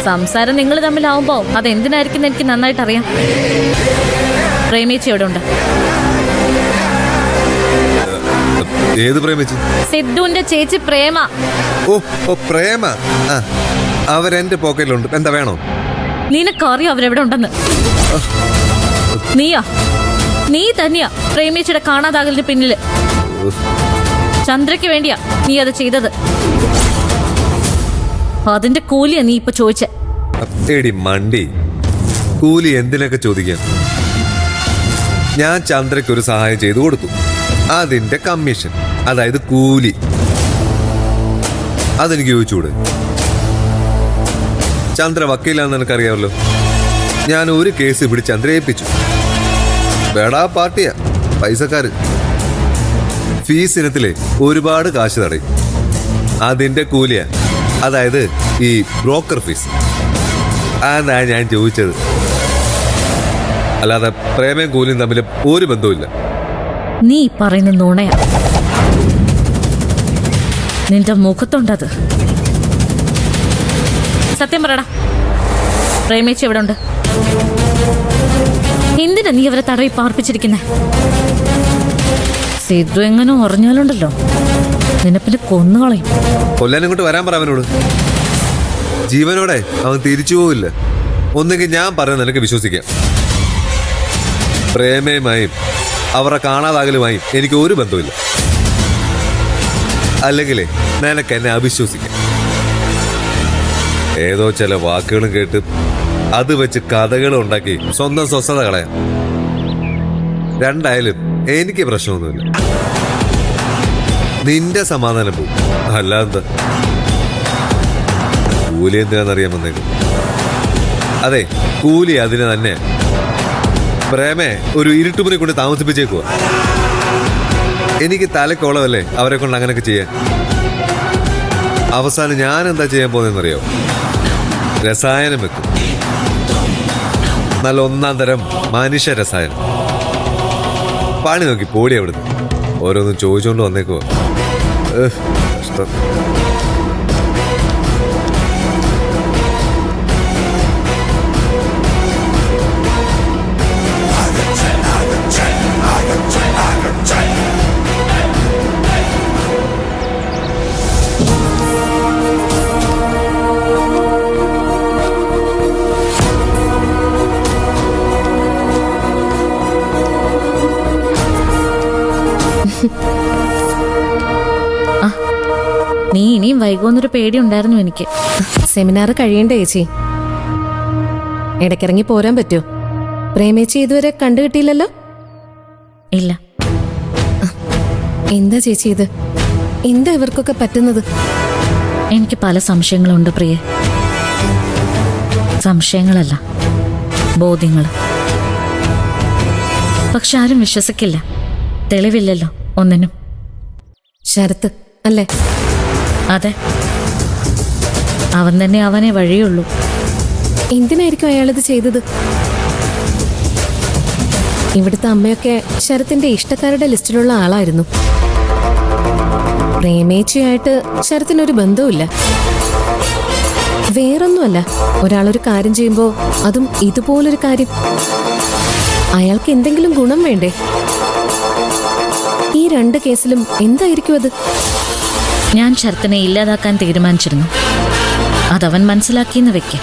സംസാരം നിങ്ങൾ തമ്മിലാവുമ്പോ അതെന്തിനായിരിക്കും എനിക്ക് നന്നായിട്ട് അറിയാം. പ്രേമിച്ച് എവിടെ ഉണ്ട്? ഏത് പ്രേമിച്ച്? സിദ്ധുവിന്റെ ചേച്ചി പ്രേമ. ഓ പ്രേമ. അവരെന്റെ പോക്കറ്റിലുണ്ട്. എന്താ വേണോ? നിനക്കറിയോ അവരെവിടെ ഉണ്ടെന്ന്? നീ തന്നെയാ പ്രേമിച്ചിയുടെ കാണാതാകലിന് പിന്നില്. ചന്ദ്രയ്ക്ക് വേണ്ടിയാ നീ അത് ചെയ്തത്. അതിന്റെ കൂലിയാ നീ ഇപ്പൊ ചോദിച്ചേ. എടി മണ്ടി, കൂലി എന്തിനൊക്കെ ചോദിക്കാം. ഞാൻ ചന്ദ്രയ്ക്ക് ഒരു സഹായം ചെയ്തു കൊടുത്തു. അതിന്റെ കമ്മീഷൻ, അതായത് കൂലി, അതെനിക്ക് ചോദിച്ചൂടെ? ചന്ദ്ര വക്കീലാന്ന് എനിക്കറിയാമല്ലോ. ഞാൻ ഒരു കേസ് ഇവിടെ ചന്ദ്ര ഏൽപ്പിച്ചു. വേടാ പാർട്ടിയാ, പൈസക്കാര്. ഫീസ് ഇനത്തിലെ ഒരുപാട് കാശ് തടയും. അതിന്റെ കൂലിയാ, അതായത് ഈ ബ്രോക്കർ ഫീസ്. അതാ ഞാൻ ചോദിച്ചത്. അല്ലാതെ പ്രേമയും കൂലിയും തമ്മിൽ ഒരു ബന്ധവുമില്ല. നീ പറയുന്ന നുണയാ. നിന്റെ മുഖത്തുണ്ടത്. സത്യം പറയടാ, പ്രേമിച്ച് എവിടെ ഉണ്ട്? എന്തിനാ നീ അവരെ തടവി പാർപ്പിച്ചിരിക്കുന്നേ? സിദ്ധു എങ്ങനെ ഉറഞ്ഞാലുണ്ടല്ലോ, നിന്നെ പിന്നെ കൊന്നുകളയും. കൊല്ലാൻ ഇങ്ങോട്ട് വരാൻ പറ അവനോട്. ജീവനോടെ അവൻ തിരിച്ചു പോവില്ല. ഒന്നെങ്കിൽ ഞാൻ പറയുന്നത് നിനക്ക് വിശ്വസിക്കാം. പ്രേമയുമായും അവരെ കാണാതാകലുമായും എനിക്ക് ഒരു ബന്ധമില്ല. അല്ലെങ്കിലേ നിനക്ക് എന്നെ അവിശ്വസിക്കാം. ഏതോ ചില വാക്കുകളും കേട്ട് അത് വെച്ച് കഥകളും ഉണ്ടാക്കി സ്വന്തം സ്വസ്ഥത കളയാം. രണ്ടായാലും എനിക്ക് പ്രശ്നമൊന്നുമില്ല. നിന്റെ സമാധാനം പോവും. അല്ലാതെ കൂലി എന്തിനാന്നറിയാൻ വന്നേക്കും. അതെ, കൂലി അതിന് തന്നെ. പ്രേമേ ഒരു ഇരുട്ടുമുറി കൊണ്ട് താമസിപ്പിച്ചേക്കുക. എനിക്ക് തലക്കോളമല്ലേ അവരെ കൊണ്ട് അങ്ങനെയൊക്കെ ചെയ്യാൻ. അവസാനം ഞാൻ എന്താ ചെയ്യാൻ പോകുന്നതെന്നറിയോ? രസായനം വെക്കും. നല്ല ഒന്നാം തരം മനുഷ്യ രസായനം. പണി നോക്കി പോടി അവിടുന്ന്. ഓരോന്നും ചോദിച്ചോണ്ട് വന്നേക്കുവോ. കഷ്ടം. നീ ഇനിയും വൈകുമെന്നൊരു പേടി ഉണ്ടായിരുന്നു എനിക്ക്. സെമിനാർ കഴിയണ്ടേ ചേച്ചി? ഇടയ്ക്കിറങ്ങി പോരാൻ പറ്റുമോ? പ്രേമേച്ചി ഇതുവരെ കണ്ടുകിട്ടിയില്ലല്ലോ? ഇല്ല. എന്താ ചേച്ചി ഇത്? എന്താ ഇവർക്കൊക്കെ പറ്റുന്നത്? എനിക്ക് പല സംശയങ്ങളുണ്ട് പ്രിയെ. സംശയങ്ങളല്ല, ബോധ്യങ്ങൾ. പക്ഷെ ആരും വിശ്വസിക്കില്ല. തെളിവില്ലല്ലോ ഒന്നിനും. ശരത്ത് അല്ലേ? അതെ, അവൻ തന്നെ അവനെ വഴിയുള്ളൂ. എന്തിനായിരിക്കും അയാളിത് ചെയ്തത്? ഇവിടുത്തെ അമ്മയൊക്കെ ശരത്തിന്റെ ഇഷ്ടക്കാരുടെ ലിസ്റ്റിലുള്ള ആളായിരുന്നു. പ്രേമേച്ചയായിട്ട് ശരത്തിനൊരു ബന്ധവുമില്ല. വേറൊന്നുമല്ല, ഒരാളൊരു കാര്യം ചെയ്യുമ്പോൾ അതും ഇതുപോലൊരു കാര്യം അയാൾക്ക് എന്തെങ്കിലും ഗുണം വേണ്ടേ? ഈ രണ്ട് കേസിലും എന്തായിരിക്കും അത്? ഞാൻ ശരത്തിനെ ഇല്ലാതാക്കാൻ തീരുമാനിച്ചിരുന്നു. അതവൻ മനസ്സിലാക്കിയെന്ന് വെക്ക്.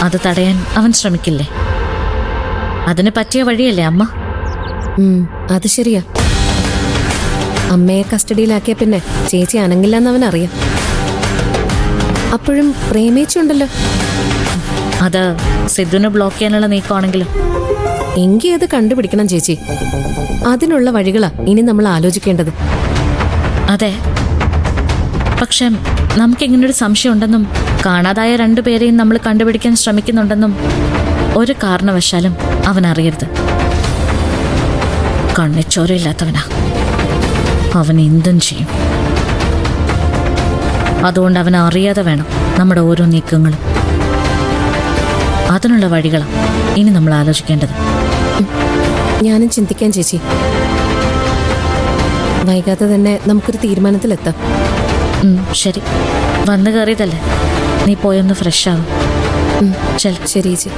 അത് തടയാൻ അവൻ ശ്രമിക്കില്ലേ? അതിന് പറ്റിയ വഴിയല്ലേ അമ്മ? അത് ശരിയാ. അമ്മയെ കസ്റ്റഡിയിലാക്കിയ പിന്നെ ചേച്ചി അനങ്ങില്ലെന്ന് അവനറിയാം. അപ്പോഴും പ്രേമിച്ചുണ്ടല്ലോ. അത് സിദ്ധുവിനെ ബ്ലോക്ക് ചെയ്യാനുള്ള നീക്കമാണെങ്കിലും. എങ്കിൽ അത് കണ്ടുപിടിക്കണം ചേച്ചി. അതിനുള്ള വഴികളാ ഇനി നമ്മൾ ആലോചിക്കേണ്ടത്. അതെ, പക്ഷെ നമുക്കിങ്ങനൊരു സംശയം ഉണ്ടെന്നും കാണാതായ രണ്ടുപേരെയും നമ്മൾ കണ്ടുപിടിക്കാൻ ശ്രമിക്കുന്നുണ്ടെന്നും ഒരു കാരണവശാലും അവൻ അറിയരുത്. കണ്ണിച്ചോരയില്ലാത്തവനാ. അവൻ എന്തും ചെയ്യും. അതുകൊണ്ട് അവൻ അറിയാതെ വേണം നമ്മുടെ ഓരോ നീക്കങ്ങളും. അതിനുള്ള വഴികളാണ് ഇനി നമ്മൾ ആലോചിക്കേണ്ടത്. ഞാനും ചിന്തിക്കാൻ ചേച്ചി. വൈകാതെ തന്നെ നമുക്കൊരു തീരുമാനത്തിലെത്താം. ശരി, വന്നു കയറിയതല്ലേ, നീ പോയൊന്ന് ഫ്രഷ് ആവും. ചെൽ. ശരി ചേച്ചി.